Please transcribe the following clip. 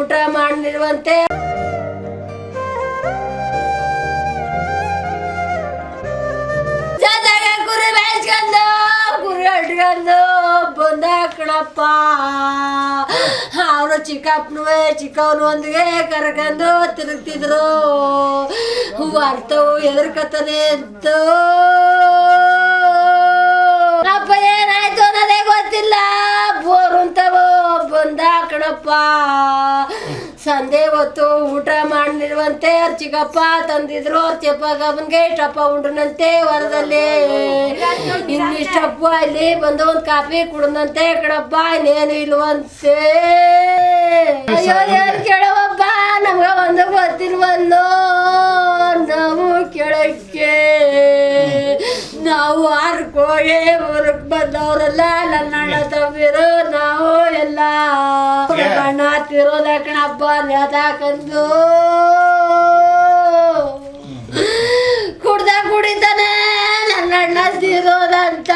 ಊಟ ಮಾಡಿರುವಂತೆ ಕುರಿ ಬೇಯಿಸ್ಕೊಂಡು ಕುರಿ ಅಟ್ಕೊಂಡು ಬಂದ ಕಣಪ್ಪ. ಅವರು ಚಿಕ್ಕವನು ಒಂದಿಗೆ ಕರ್ಕೊಂಡು ತಿರುಗ್ತಿದ್ರು. ಅರ್ಥವು ಎದುರ್ಕತಾನೆ ಅಂತ ಅಪ್ಪ ಏನಾಯ್ತು ಅನ್ನೋದೇ ಗೊತ್ತಿಲ್ಲ. ಬೋರು ಅಂತವು ಬಂದ ಕಣಪ್ಪ. ಸಂಧೆ ಹೊತ್ತು ಊಟ ಮಾಡಿರುವಂತೆ ಅವ್ರ ಚಿಕ್ಕಪ್ಪ ತಂದಿದ್ರು. ಅವ್ರ ಚಿಕ್ಕಪ್ಪಗೆ ಇಷ್ಟಪ್ಪ ಉಂಡ್ರಂತೆ ಹೊರದಲ್ಲಿ. ಇನ್ನಿಷ್ಟಪ್ಪ ಇಲ್ಲಿ ಬಂದು ಒಂದು ಕಾಫಿ ಕುಡ್ದಂತೆ ಕಣಪ್ಪ. ಇನ್ನೇನು ಇಲ್ವಂತೆ. ಅಯ್ಯೋ ಏನ್ ಕೇಳವಪ್ಪ, ನಮ್ಗ ಒಂದು ಗೊತ್ತಿಲ್ವಲ್ಲೋ. ನಾವು ಕೇಳಕ್ಕೆ ನಾವು ಆರ್ಕೋಗಿ ಊರಕ್ ಬಂದವ್ರಲ್ಲ. ನನ್ನ ಅಣ್ಣ ತಮ್ಮಿರು ನಾವು ಎಲ್ಲ ಅಣ್ಣ ತಿರೋದ ಕಣಪ್ಪ. ನೇತಾಕಂದು ಕುಡಿತಾನೆ ನನ್ನ ಅಣ್ಣ ತಿರೋದಂತ